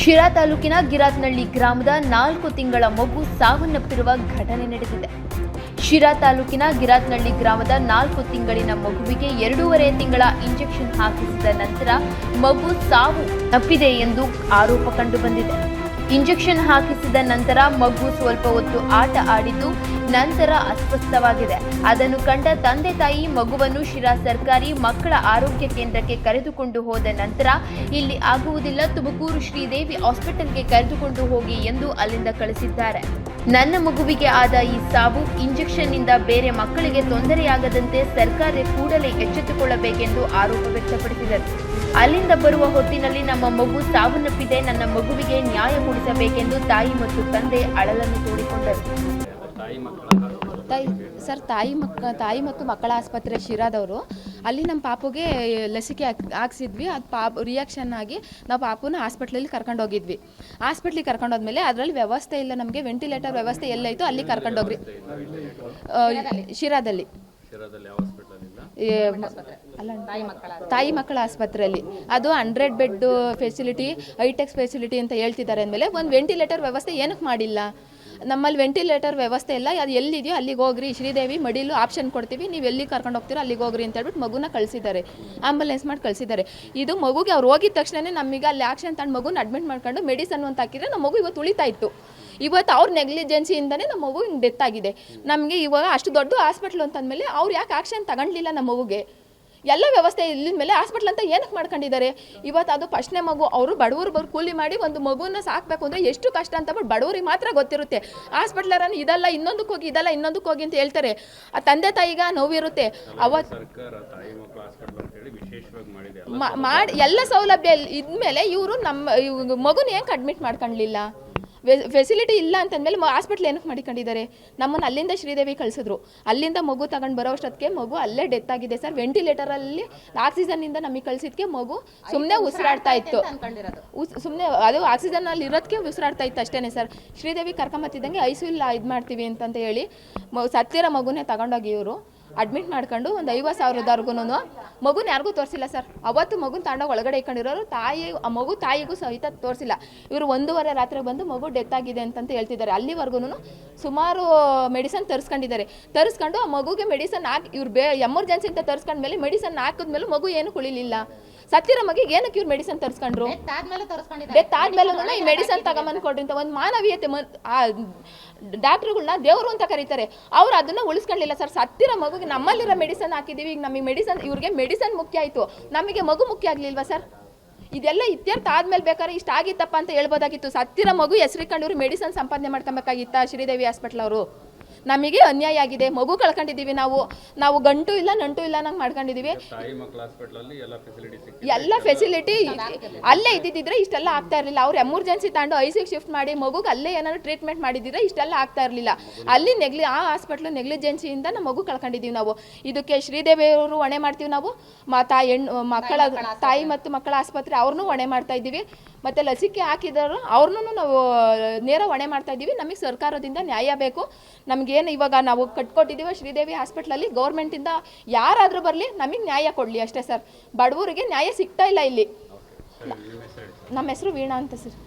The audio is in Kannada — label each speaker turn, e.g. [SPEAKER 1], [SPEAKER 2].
[SPEAKER 1] ಶಿರಾ ತಾಲೂಕಿನ ಗಿರಾತ್ನಳ್ಳಿ ಗ್ರಾಮದ 4 ತಿಂಗಳ ಮಗು ಸಾವನ್ನಪ್ಪಿರುವ ಘಟನೆ ನಡೆದಿದೆ. ಶಿರಾ ತಾಲೂಕಿನ ಗಿರಾತ್ನಳ್ಳಿ ಗ್ರಾಮದ 4 ತಿಂಗಳಿನ ಮಗುವಿಗೆ 2.5 ತಿಂಗಳ ಇಂಜೆಕ್ಷನ್ ಹಾಕಿಸಿದ ನಂತರ ಮಗು ಸಾವನ್ನಪ್ಪಿದೆ ಎಂದು ಆರೋಪ ಕಂಡುಬಂದಿದೆ. ಇಂಜೆಕ್ಷನ್ ಹಾಕಿಸಿದ ನಂತರ ಮಗು ಸ್ವಲ್ಪ ಹೊತ್ತು ಆಟ ಆಡಿದ್ದು ನಂತರ ಅಸ್ವಸ್ಥವಾಗಿದೆ. ಅದನ್ನು ಕಂಡ ತಂದೆ ತಾಯಿ ಮಗುವನ್ನು ಶಿರಾ ಸರ್ಕಾರಿ ಮಕ್ಕಳ ಆರೋಗ್ಯ ಕೇಂದ್ರಕ್ಕೆ ಕರೆದುಕೊಂಡು ಹೋದ ನಂತರ ಇಲ್ಲಿ ಆಗುವುದಿಲ್ಲ, ತುಮಕೂರು ಶ್ರೀದೇವಿ ಹಾಸ್ಪಿಟಲ್ಗೆ ಕರೆದುಕೊಂಡು ಹೋಗಿ ಎಂದು ಅಲ್ಲಿಂದ ಕಳಿಸಿದ್ದಾರೆ. ನನ್ನ ಮಗುವಿಗೆ ಆದ ಈ ಸಾವು ಇಂಜೆಕ್ಷನ್ನಿಂದ ಬೇರೆ ಮಕ್ಕಳಿಗೆ ತೊಂದರೆಯಾಗದಂತೆ ಸರ್ಕಾರ ಕೂಡಲೇ ಎಚ್ಚೆತ್ತುಕೊಳ್ಳಬೇಕೆಂದು ಆರೋಪ ವ್ಯಕ್ತಪಡಿಸಿದರು. ಅಲ್ಲಿಂದ ಬರುವ ಹೊತ್ತಿನಲ್ಲಿ ನಮ್ಮ ಮಗು ಸಾವನ್ನಪ್ಪಿದೆ, ನನ್ನ ಮಗುವಿಗೆ ನ್ಯಾಯ ಕೊಡಿಸಬೇಕೆಂದು ತಾಯಿ ಮತ್ತು ತಂದೆ ಅಳಲನ್ನು ತೋಡಿಕೊಂಡರು.
[SPEAKER 2] ತಾಯಿ ಮತ್ತು ಮಕ್ಕಳ ಆಸ್ಪತ್ರೆ ಶಿರಾದವರು ಅಲ್ಲಿ ನಮ್ಮ ಪಾಪುಗೆ ಲಸಿಕೆ ಹಾಕ್ಸಿದ್ವಿ. ಅದು ರಿಯಾಕ್ಷನ್ ಆಗಿ ನಾವು ಪಾಪುನ ಹಾಸ್ಪಿಟ್ಲಲ್ಲಿ ಕರ್ಕೊಂಡೋಗಿದ್ವಿ. ಹಾಸ್ಪಿಟ್ಲಿಗೆ ಕರ್ಕೊಂಡೋದ್ಮೇಲೆ ಅದರಲ್ಲಿ ವ್ಯವಸ್ಥೆ ಇಲ್ಲ, ನಮಗೆ ವೆಂಟಿಲೇಟರ್ ವ್ಯವಸ್ಥೆ ಎಲ್ಲೈತೋ ಅಲ್ಲಿ ಕರ್ಕೊಂಡೋಗ್ರಿ. ಶಿರಾದಲ್ಲಿ ತಾಯಿ ಮಕ್ಕಳ ಆಸ್ಪತ್ರೆಯಲ್ಲಿ ಅದು 100 ಬೆಡ್ ಫೆಸಿಲಿಟಿ, ಹೈಟೆಕ್ ಫೆಸಿಲಿಟಿ ಅಂತ ಹೇಳ್ತಿದ್ದಾರೆ. ಅಂದಮೇಲೆ ಒಂದು ವೆಂಟಿಲೇಟರ್ ವ್ಯವಸ್ಥೆ ಏನಕ್ಕೆ ಮಾಡಿಲ್ಲ? ನಮ್ಮಲ್ಲಿ ವೆಂಟಿಲೇಟರ್ ವ್ಯವಸ್ಥೆ ಇಲ್ಲ, ಅದು ಎಲ್ಲಿದೆಯೋ ಅಲ್ಲಿಗೆ ಹೋಗ್ರಿ, ಶ್ರೀದೇವಿ ಮಡಿಲು ಆಪ್ಷನ್ ಕೊಡ್ತೀವಿ, ನೀವು ಎಲ್ಲಿ ಕರ್ಕೊಂಡು ಹೋಗ್ತೀರೋ ಅಲ್ಲಿಗೆ ಹೋಗ್ರಿ ಅಂತ ಹೇಳ್ಬಿಟ್ಟು ಮಗುನ ಕಳಿಸಿದ್ದಾರೆ, ಆಂಬುಲೆನ್ಸ್ ಮಾಡಿ ಕಳಿಸಿದ್ದಾರೆ. ಇದು ಮಗುಗೆ ಅವ್ರು ಹೋಗಿದ ತಕ್ಷಣ ನಮಗೆ ಅಲ್ಲಿ ಆಕ್ಷನ್ ತಗೊಂಡು ಮಗುನ ಅಡ್ಮಿಟ್ ಮಾಡ್ಕೊಂಡು ಮೆಡಿಸನ್ ಅಂತ ಹಾಕಿದ್ರೆ ನಮ್ಮ ಮಗು ಇವತ್ತು ಉಳಿತಾ ಇತ್ತು. ಇವತ್ತು ಅವ್ರ ನೆಗ್ಲಿಜೆನ್ಸಿಯಿಂದನೇ ನಮ್ಮ ಮಗು ಡೆತ್ ಆಗಿದೆ. ನಮಗೆ ಇವಾಗ ಅಷ್ಟು ದೊಡ್ಡ ಹಾಸ್ಪಿಟ್ಲು ಅಂತಂದಮೇಲೆ ಅವ್ರು ಯಾಕೆ ಆಕ್ಷನ್ ತಗೊಂಡಿಲ್ಲ? ನಮ್ಮ ಮಗುಗೆ ಎಲ್ಲ ವ್ಯವಸ್ಥೆ ಇಲ್ಲಿನ ಮೇಲೆ ಹಾಸ್ಪಿಟ್ಲ್ ಅಂತ ಏನಕ್ಕೆ ಮಾಡ್ಕೊಂಡಿದ್ದಾರೆ? ಇವತ್ತು ಅದು ಫಸ್ಟ್ನೇ ಮಗು, ಅವರು ಬಡವರು ಕೂಲಿ ಮಾಡಿ ಒಂದು ಮಗುನ ಸಾಕಬೇಕು ಅಂದರೆ ಎಷ್ಟು ಕಷ್ಟ ಅಂತ ಬಡವರಿಗೆ ಮಾತ್ರ ಗೊತ್ತಿರುತ್ತೆ. ಹಾಸ್ಪಿಟ್ಲರನ್ನು ಇದಲ್ಲ ಇನ್ನೊಂದಕ್ಕೆ ಹೋಗಿ, ಇದಲ್ಲ ಇನ್ನೊಂದಕ್ಕೆ ಹೋಗಿ ಅಂತ ಹೇಳ್ತಾರೆ. ಆ ತಂದೆ ತಾಯಿಗ ನೋವಿರುತ್ತೆ. ಅವತ್ತು ಮಾಡಿ ಎಲ್ಲ ಸೌಲಭ್ಯ ಇದ್ಮೇಲೆ ಇವರು ನಮ್ಮ ಮಗುನ ಹೆಂಗೆ ಅಡ್ಮಿಟ್ ಮಾಡ್ಕೊಳ್ಳಲಿಲ್ಲ? ಫೆಸಿಲಿಟಿ ಇಲ್ಲ ಅಂತಂದಮೇಲೆ ಹಾಸ್ಪಿಟ್ಲ್ ಏನಕ್ಕೆ ಮಾಡಿಕೊಂಡಿದ್ದಾರೆ? ನಮ್ಮನ್ನು ಅಲ್ಲಿಂದ ಶ್ರೀದೇವಿ ಕಳಿಸಿದ್ರು. ಅಲ್ಲಿಂದ ಮಗು ತಗೊಂಡು ಬರೋ ಅಷ್ಟೊತ್ತಿಗೆ ಮಗು ಅಲ್ಲೇ ಡೆತ್ ಆಗಿದೆ ಸರ್. ವೆಂಟಿಲೇಟರಲ್ಲಿ ಆಕ್ಸಿಜನ್ನಿಂದ ನಮಗೆ ಕಳಿಸಿದ್ಕೆ ಮಗು ಸುಮ್ಮನೆ ಉಸಿರಾಡ್ತಾ ಇತ್ತು. ಸುಮ್ಮನೆ ಅದು ಆಕ್ಸಿಜನಲ್ಲಿ ಇರೋದಕ್ಕೆ ಉಸಿರಾಡ್ತಾ ಇತ್ತು ಅಷ್ಟೇ ಸರ್. ಶ್ರೀದೇವಿ ಕರ್ಕೊಂಬತ್ತಿದ್ದಂಗೆ ಐಸಿಯುಲ್ ಇದು ಮಾಡ್ತೀವಿ ಅಂತಂತ ಹೇಳಿ ಸತ್ತಿರೋ ಮಗುನೇ ತಗೊಂಡೋಗಿ ಇವರು ಅಡ್ಮಿಟ್ ಮಾಡ್ಕೊಂಡು ಒಂದು 50,000ದವರೆಗೂ ಮಗುನ ಯಾರಿಗೂ ತೋರಿಸಿಲ್ಲ ಸರ್. ಅವತ್ತು ಮಗುನ ತಗೊಂಡೋಗಿ ಒಳಗಡೆ ಇಟ್ಕೊಂಡಿರೋರು ಮಗು ತಾಯಿಗೂ ಸಹಿತ ತೋರಿಸಿಲ್ಲ. ಇವರು 1:30 ರಾತ್ರಿಗೆ ಬಂದು ಮಗು ಡೆತ್ ಆಗಿದೆ ಅಂತಂತ ಹೇಳ್ತಿದ್ದಾರೆ. ಅಲ್ಲಿವರೆಗೂ ಸುಮಾರು ಮೆಡಿಸನ್ ತರಿಸ್ಕೊಂಡು ಆ ಮಗುಗೆ ಮೆಡಿಸನ್ ಹಾಕಿ ಇವ್ರು ಎಮರ್ಜೆನ್ಸಿ ಅಂತ ತರಿಸ್ಕೊಂಡ್ಮೇಲೆ ಮೆಡಿಸನ್ ಹಾಕಿದ್ಮೇಲೆ ಮಗು ಏನು ಕುಳಿಲಿಲ್ಲ. ಸತ್ತಿರೋ ಮಗಿಗೆ ಏನಕ್ಕೆ ಇವ್ರು ಮೆಡಿಸನ್ ತರಿಸ್ಕೊಂಡ್ರು? ಡೆತ್ ಆದ್ಮೇಲೆ ಈ ಮೆಡಿಸನ್ ತಗೊಂಬಂದು ಕೊಡ್ರಿ ಅಂತ ಒಂದು ಮಾನವೀಯತೆ ಡಾಕ್ಟ್ರುಗಳನ್ನ ದೇವರು ಅಂತ ಕರೀತಾರೆ. ಅವ್ರು ಅದನ್ನ ಉಳಿಸ್ಕೊಳ್ಳಿಲ್ಲ ಸರ್. ಸತ್ತಿರೋ ಮಗುಗೆ ನಮ್ಮಲ್ಲಿರೋ ಮೆಡಿಸನ್ ಹಾಕಿದೀವಿ, ಈಗ ನಮಗೆ ಮೆಡಿಸನ್, ಇವ್ರಿಗೆ ಮೆಡಿಸನ್ ಮುಖ್ಯ ಆಯಿತು, ನಮಗೆ ಮಗು ಮುಖ್ಯ ಆಗಲಿಲ್ವಾ ಸರ್? ಇದೆಲ್ಲ ಇತ್ಯರ್ಥ ಆದ್ಮೇಲೆ ಬೇಕಾದ್ರೆ ಇಷ್ಟ ಆಗಿತ್ತಪ್ಪ ಅಂತ ಹೇಳ್ಬೋದಾಗಿತ್ತು. ಸತ್ತಿರೋ ಮಗು ಹೆಸರಿಕೊಂಡು ಇವ್ರು ಮೆಡಿಸನ್ ಸಂಪಾದನೆ ಮಾಡ್ಕೊಬೇಕಾಗಿತ್ತಾ ಶ್ರೀದೇವಿ ಹಾಸ್ಪಿಟ್ಲ್ ಅವರು? ನಮಗೆ ಅನ್ಯಾಯ ಆಗಿದೆ. ಮಗು ಕಳ್ಕೊಂಡಿದ್ದೀವಿ, ನಾವು ಗಂಟು ಇಲ್ಲ ನಂಟು ಇಲ್ಲ ನಂಗೆ ಮಾಡ್ಕೊಂಡಿದ್ದೀವಿ. ಎಲ್ಲ ಫೆಸಿಲಿಟಿ ಅಲ್ಲೇ ಇದ್ದಿದ್ರೆ ಇಷ್ಟೆಲ್ಲ ಆಗ್ತಾ ಇರಲಿಲ್ಲ. ಅವ್ರು ಎಮರ್ಜೆನ್ಸಿ ತಗೊಂಡು ಐಸಿಗೆ ಶಿಫ್ಟ್ ಮಾಡಿ ಮಗುಗೆ ಅಲ್ಲೇ ಏನಾದ್ರು ಟ್ರೀಟ್ಮೆಂಟ್ ಮಾಡಿದ್ರೆ ಇಷ್ಟೆಲ್ಲ ಆಗ್ತಾ ಇರಲಿಲ್ಲ. ಅಲ್ಲಿ ಆ ಹಾಸ್ಪಿಟ್ಲು ನೆಗ್ಲಿಜೆನ್ಸಿಯಿಂದ ನಮ್ಮ ಮಗು ಕಳ್ಕೊಂಡಿದ್ದೀವಿ ನಾವು. ಇದಕ್ಕೆ ಶ್ರೀದೇವಿ ಅವರು ಹೊಣೆ ಮಾಡ್ತೀವಿ ನಾವು. ತಾಯಿ ಮತ್ತು ಮಕ್ಕಳ ಆಸ್ಪತ್ರೆ ಅವ್ರನ್ನೂ ಹೊಣೆ ಮಾಡ್ತಾ ಇದ್ದೀವಿ. ಮತ್ತು ಲಸಿಕೆ ಹಾಕಿದವರು ಅವ್ರನ್ನೂ ನಾವು ನೇರ ಹೊಣೆ ಮಾಡ್ತಾ ಇದ್ದೀವಿ. ನಮಗೆ ಸರ್ಕಾರದಿಂದ ನ್ಯಾಯ ಬೇಕು. ನಮಗೇನು ಇವಾಗ ನಾವು ಕಟ್ಕೊಟ್ಟಿದ್ದೀವಿ ಶ್ರೀದೇವಿ ಹಾಸ್ಪಿಟ್ಲಲ್ಲಿ, ಗೌರ್ಮೆಂಟಿಂದ ಯಾರಾದರೂ ಬರಲಿ ನಮಗೆ ನ್ಯಾಯ ಕೊಡಲಿ ಅಷ್ಟೇ ಸರ್. ಬಡವರಿಗೆ ನ್ಯಾಯ ಸಿಗ್ತಾ ಇಲ್ಲ ಇಲ್ಲಿ. ನಮ್ಮ ಹೆಸರು ವೀಣಾ ಅಂತ ಸರ್.